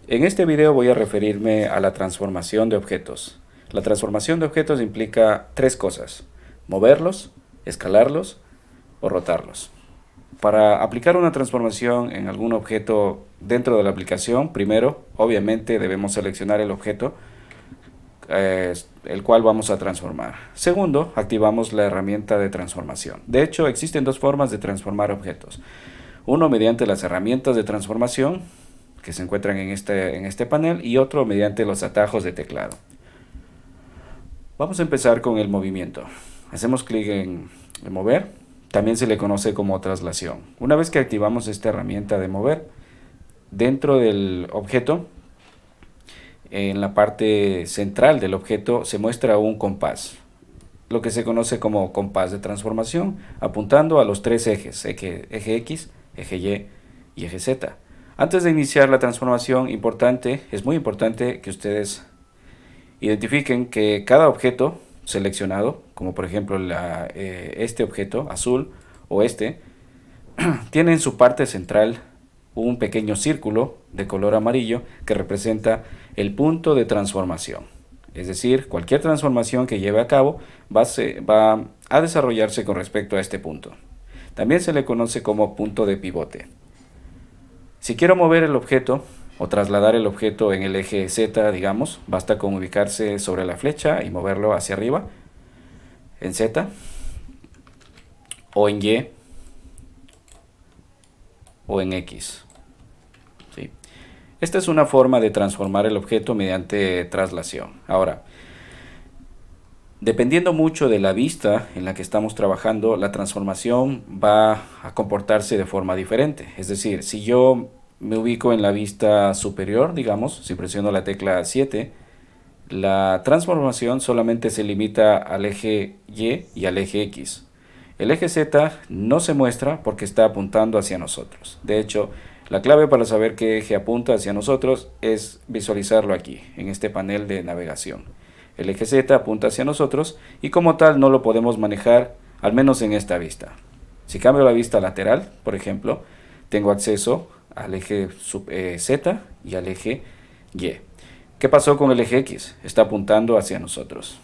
En este video voy a referirme a la transformación de objetos. La transformación de objetos implica tres cosas: moverlos, escalarlos o rotarlos. Para aplicar una transformación en algún objeto dentro de la aplicación, primero, obviamente, debemos seleccionar el objeto el cual vamos a transformar. Segundo, activamos la herramienta de transformación. De hecho, existen dos formas de transformar objetos. Uno mediante las herramientas de transformación que se encuentran en este panel, y otro mediante los atajos de teclado. Vamos a empezar con el movimiento. Hacemos clic en mover, también se le conoce como traslación. Una vez que activamos esta herramienta de mover, dentro del objeto, en la parte central del objeto se muestra un compás, lo que se conoce como compás de transformación, apuntando a los tres ejes, eje X, eje Y y eje Z. Antes de iniciar la transformación, es muy importante que ustedes identifiquen que cada objeto seleccionado, como por ejemplo este objeto azul o tiene en su parte central un pequeño círculo de color amarillo que representa el punto de transformación. Es decir, cualquier transformación que lleve a cabo va a desarrollarse con respecto a este punto. También se le conoce como punto de pivote. Si quiero mover el objeto o trasladar el objeto en el eje Z, digamos, basta con ubicarse sobre la flecha y moverlo hacia arriba, en Z, o en Y, o en X. ¿Sí? Esta es una forma de transformar el objeto mediante traslación. Ahora, dependiendo mucho de la vista en la que estamos trabajando, la transformación va a comportarse de forma diferente. Es decir, si yo me ubico en la vista superior, digamos, si presiono la tecla 7, la transformación solamente se limita al eje Y y al eje X. El eje Z no se muestra porque está apuntando hacia nosotros. De hecho, la clave para saber qué eje apunta hacia nosotros es visualizarlo aquí, en este panel de navegación. El eje Z apunta hacia nosotros y como tal no lo podemos manejar, al menos en esta vista. Si cambio la vista lateral, por ejemplo, tengo acceso al eje Z y al eje Y. ¿Qué pasó con el eje X? Está apuntando hacia nosotros.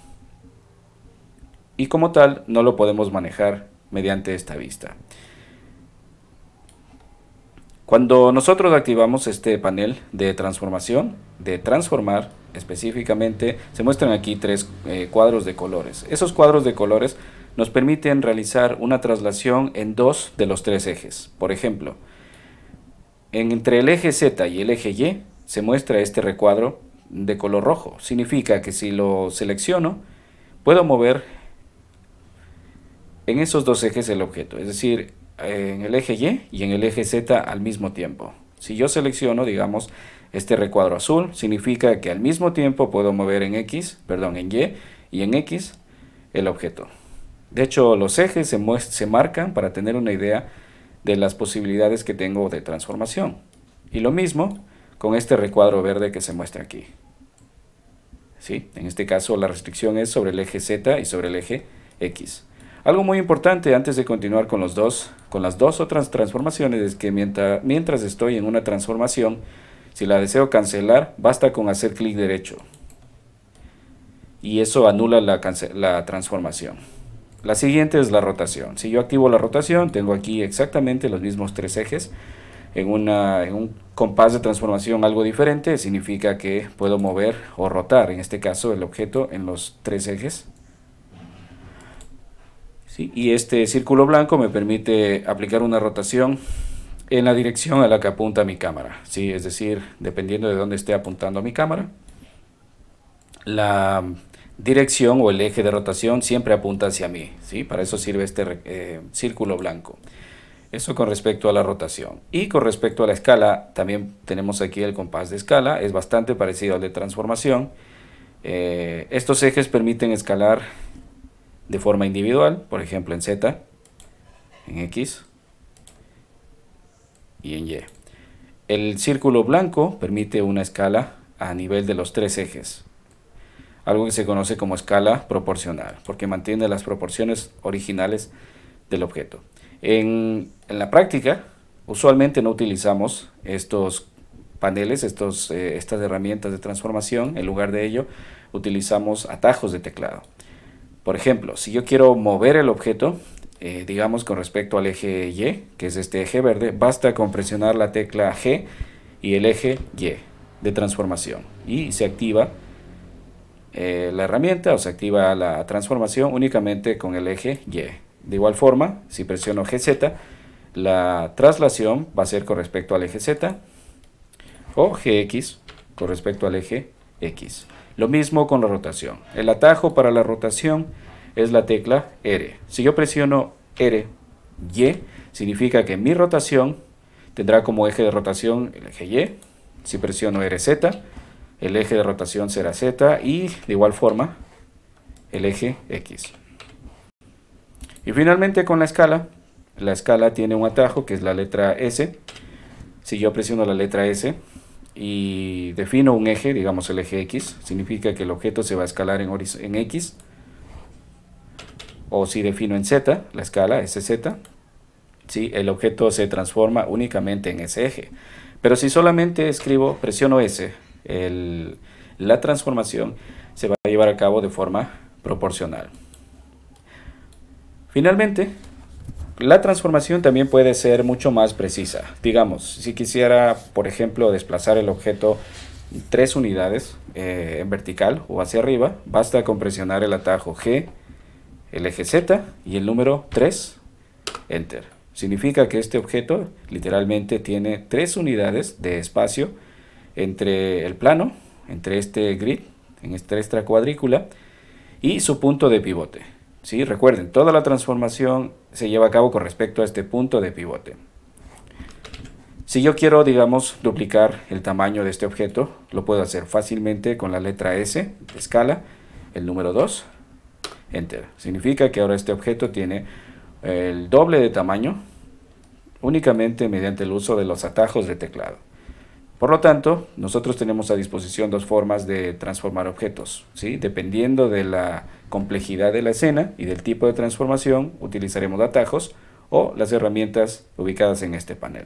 Y como tal no lo podemos manejar mediante esta vista. Cuando nosotros activamos este panel de transformación, de transformar específicamente, se muestran aquí tres cuadros de colores. Esos cuadros de colores nos permiten realizar una traslación en dos de los tres ejes. Por ejemplo, entre el eje Z y el eje Y se muestra este recuadro de color rojo. Significa que si lo selecciono, puedo mover en esos dos ejes el objeto, es decir, en el eje Y en el eje Z al mismo tiempo. Si yo selecciono, digamos, este recuadro azul, significa que al mismo tiempo puedo mover en Y y en X el objeto. De hecho, los ejes se marcan para tener una idea de las posibilidades que tengo de transformación. Y lo mismo con este recuadro verde que se muestra aquí. ¿Sí? En este caso la restricción es sobre el eje Z y sobre el eje X. Algo muy importante antes de continuar con las dos otras transformaciones es que mientras estoy en una transformación, si la deseo cancelar, basta con hacer clic derecho. Y eso anula la transformación. La siguiente es la rotación. Si yo activo la rotación, tengo aquí exactamente los mismos tres ejes. En un compás de transformación algo diferente, significa que puedo mover o rotar, en este caso, el objeto en los tres ejes. ¿Sí? Y este círculo blanco me permite aplicar una rotación en la dirección a la que apunta mi cámara. ¿Sí? Es decir, dependiendo de dónde esté apuntando mi cámara, la dirección o el eje de rotación siempre apunta hacia mí. ¿Sí? Para eso sirve este círculo blanco. Eso con respecto a la rotación. Y con respecto a la escala, también tenemos aquí el compás de escala. Es bastante parecido al de transformación. Estos ejes permiten escalar de forma individual, por ejemplo en Z, en X y en Y. El círculo blanco permite una escala a nivel de los tres ejes, algo que se conoce como escala proporcional, porque mantiene las proporciones originales del objeto. En la práctica, usualmente no utilizamos estos paneles, estas herramientas de transformación. En lugar de ello, utilizamos atajos de teclado. Por ejemplo, si yo quiero mover el objeto, digamos con respecto al eje Y, que es este eje verde, basta con presionar la tecla G y el eje Y de transformación y se activa la herramienta o se activa la transformación únicamente con el eje Y. De igual forma, si presiono GZ, la traslación va a ser con respecto al eje Z o GX con respecto al eje X. Lo mismo con la rotación. El atajo para la rotación es la tecla R. Si yo presiono R, Y, significa que mi rotación tendrá como eje de rotación el eje Y. Si presiono RZ, el eje de rotación será Z y de igual forma el eje X. Y finalmente con la escala tiene un atajo que es la letra S. Si yo presiono la letra S y defino un eje, digamos el eje X, significa que el objeto se va a escalar en X. O si defino en Z, la escala SZ, ¿sí? El objeto se transforma únicamente en ese eje. Pero si solamente presiono S, la transformación se va a llevar a cabo de forma proporcional. Finalmente, la transformación también puede ser mucho más precisa. Digamos, si quisiera, por ejemplo, desplazar el objeto 3 unidades en vertical o hacia arriba, basta con presionar el atajo G, el eje Z y el número 3, Enter. Significa que este objeto literalmente tiene 3 unidades de espacio entre el plano, entre este grid, en esta cuadrícula, y su punto de pivote. ¿Sí? Recuerden, toda la transformación se lleva a cabo con respecto a este punto de pivote. Si yo quiero, digamos, duplicar el tamaño de este objeto, lo puedo hacer fácilmente con la letra S de escala, el número 2, Enter. Significa que ahora este objeto tiene el doble de tamaño únicamente mediante el uso de los atajos de teclado. Por lo tanto, nosotros tenemos a disposición dos formas de transformar objetos, ¿sí? Dependiendo de la complejidad de la escena y del tipo de transformación, utilizaremos atajos o las herramientas ubicadas en este panel.